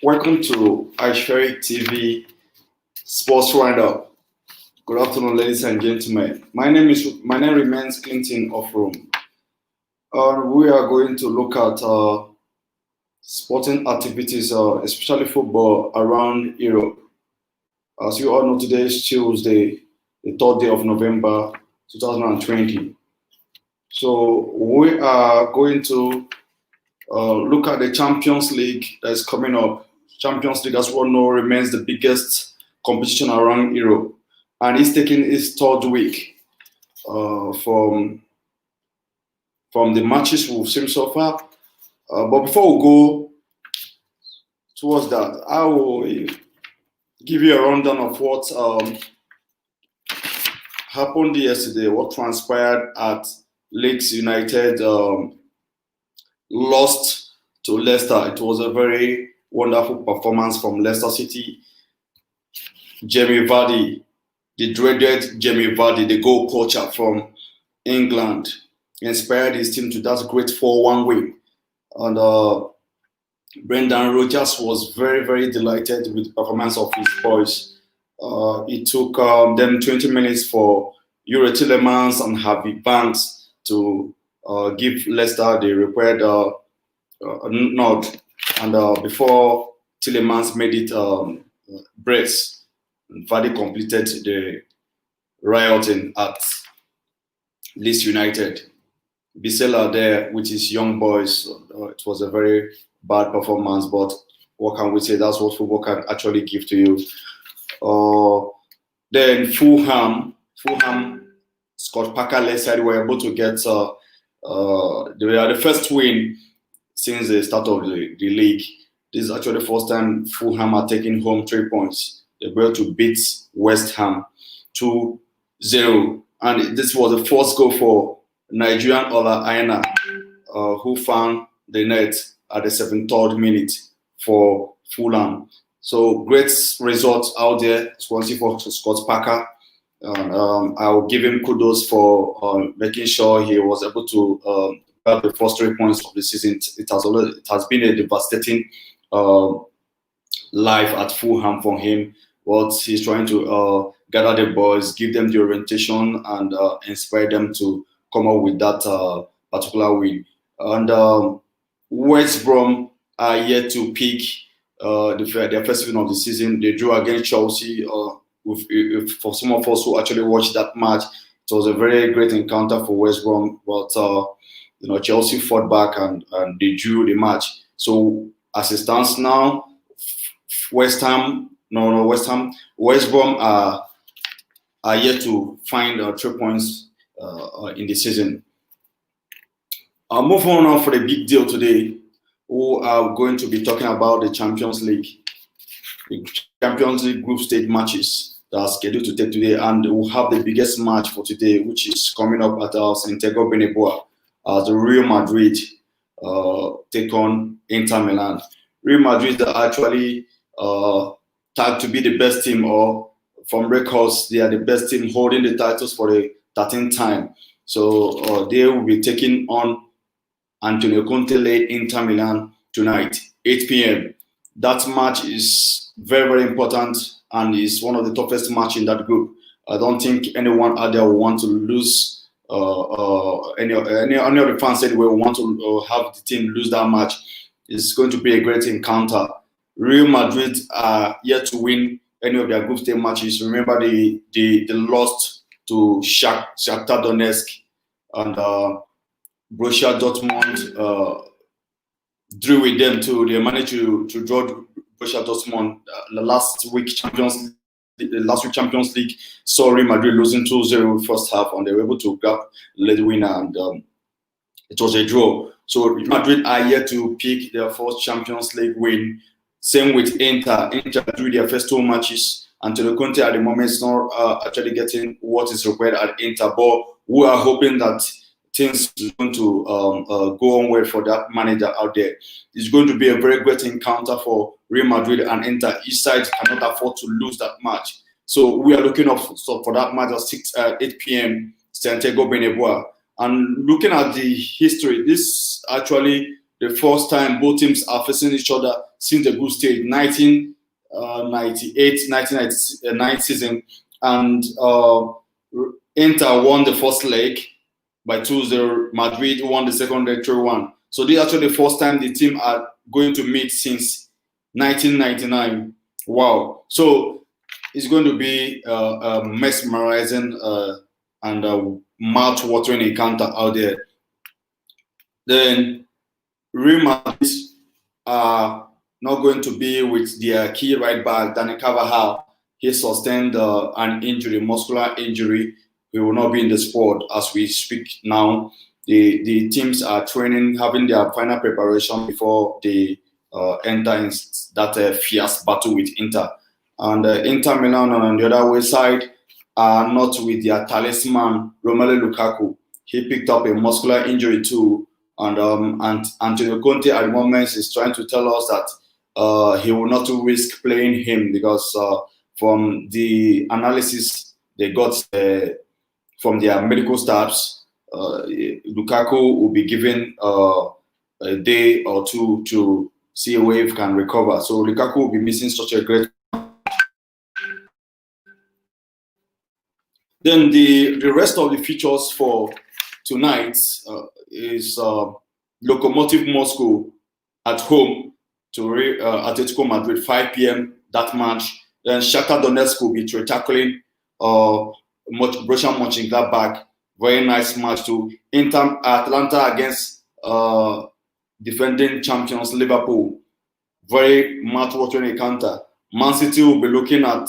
Welcome to iSharing TV Sports Roundup. Good afternoon, ladies and gentlemen. My name remains Clinton of Rome. We are going to look at sporting activities, especially football around Europe. As you all know, today is Tuesday, the third day of November 2020. So we are going to look at the Champions League that is coming up. Champions League, as we all know, remains the biggest competition around Europe, and it's taking its third week from the matches we've seen so far. But before we go towards that, I will give you a rundown of what happened yesterday, what transpired at Leeds United lost to Leicester. It was a very wonderful performance from Leicester City. Jamie Vardy, the dreaded Jamie Vardy, the goal poacher from England, inspired his team to that great 4-1 win. And Brendan Rodgers was very, very delighted with the performance of his boys. It took them 20 minutes for Yuri Tillemans and Harvey Banks to give Leicester the required nod. And before Tillemans made it brace, Vardy completed the rioting at Leeds United. Bisela there with his young boys, it was a very bad performance, but what can we say? That's what football can actually give to you. Then Fulham, Scott Parker side were able to get they are the first win since the start of the league. This is actually the first time Fulham are taking home 3 points. They were able to beat West Ham 2-0. And this was the first goal for Nigerian Ola Aina, who found the net at the 73rd minute for Fulham. So great results out there, Swansea for Scott Parker. I'll give him kudos for making sure he was able to grab the first 3 points of the season. It has been a devastating life at Fulham for him. But he's trying to gather the boys, give them the orientation, and inspire them to come up with that particular win. And West Brom are yet to pick their first win of the season. They drew against Chelsea. For some of us who actually watched that match, it was a very great encounter for West Brom. But Chelsea fought back and they drew the match. So as it stands now, West Brom are yet to find 3 points in the season. I'll move on now for the big deal today. We are going to be talking about the Champions League. The Champions League group stage matches that are scheduled to take today, and we'll have the biggest match for today, which is coming up at Santiago Bernabeu, as the Real Madrid take on Inter Milan. Real Madrid are actually tagged to be the best team, or from records, they are the best team holding the titles for the 13th time. So they will be taking on Antonio Conte-led Inter Milan tonight, 8 p.m. That match is very, very important and is one of the toughest matches in that group. I don't think anyone out there will want to lose. Any of the fans said we want to have the team lose that match. It's going to be a great encounter. Real Madrid are yet to win any of their group stage matches. Remember, they lost to Shakhtar Donetsk, and Borussia Dortmund drew with them too. They managed to draw Borussia Dortmund the last week Champions League. Saw Real Madrid losing 2-0 first half, and they were able to grab the lead winner, and it was a draw. So Real Madrid are yet to pick their first Champions League win. Same with Inter. Inter drew their first 2 matches. Antonio Conte at the moment is not actually getting what is required at Inter, but we are hoping that things are going to go on well for that manager out there. It's going to be a very great encounter for Real Madrid and Inter. Each side cannot afford to lose that match. So we are looking up for that match at 8 p.m. Santiago Bernabeu. And looking at the history, this actually the first time both teams are facing each other since the group stage, 1998, 1999 season, and Inter won the first leg by 2-0. Madrid won the second leg 3-1. So this is actually the first time the team are going to meet since 1999. Wow. So it's going to be a mesmerizing and mouth-watering encounter out there. Then Real Madrid are not going to be with their key right back, Dani Carvajal. He sustained an injury, muscular injury. He will not be in the squad as we speak now. The teams are training, having their final preparation before they enter in that fierce battle with Inter. And Inter Milan on the other way side are not with their talisman, Romelu Lukaku. He picked up a muscular injury too. And Antonio Conte at the moment is trying to tell us that he will not risk playing him because from the analysis they got from their medical staffs, Lukaku will be given a day or two to see if he can recover. So Lukaku will be missing such a great. Then the rest of the features for tonight is Lokomotiv Moscow at home to Atletico Madrid, 5 p.m. that match. Then Shakhtar Donetsk will be tackling Borussia Mönchengladbach. Very nice match too. Inter Atlanta against defending champions Liverpool. Very mouth-watering encounter. Man City will be looking at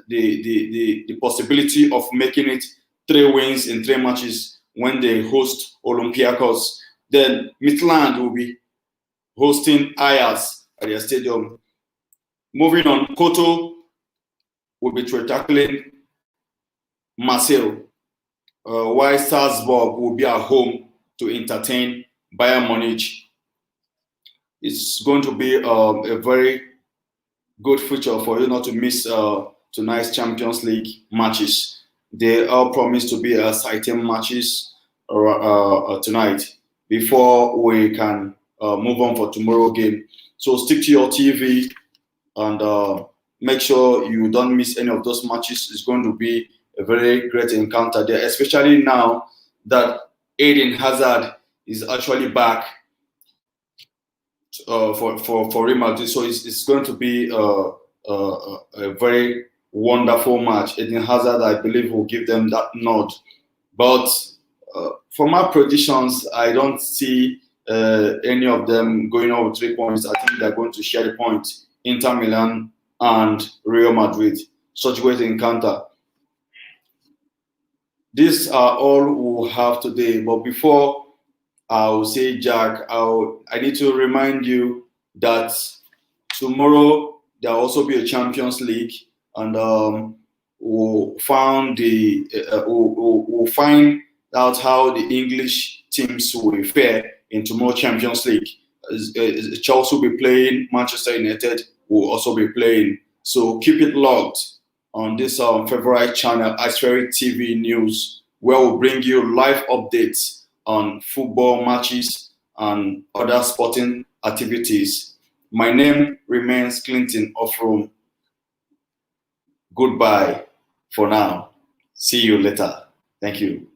the possibility of making it 3 wins in 3 matches when they host Olympiacos. Then Midtjylland will be hosting Ajax at their stadium. Moving on, Porto will be tackling Marseille, while Salzburg will be at home to entertain Bayern Munich. It's going to be a very good feature for you not to miss tonight's Champions League matches. They all promise to be exciting matches tonight before we can move on for tomorrow's game. So stick to your TV and make sure you don't miss any of those matches. It's going to be a very great encounter there, especially now that Eden Hazard is actually back for Real Madrid. So it's going to be a very wonderful match. Eden Hazard, I believe, will give them that nod. But for my predictions, I don't see any of them going over 3 points. I think they're going to share the point. Inter Milan and Real Madrid. Such great encounter. These are all we'll have today. But before I will say, Jack, I need to remind you that tomorrow there will also be a Champions League, and we'll find out how the English teams will fare in tomorrow's Champions League. Chelsea will be playing, Manchester United will also be playing. So keep it locked on this favorite channel, Aspheric TV News, where we'll bring you live updates on football matches and other sporting activities. My name remains Clinton Offroom. Goodbye for now. See you later. Thank you.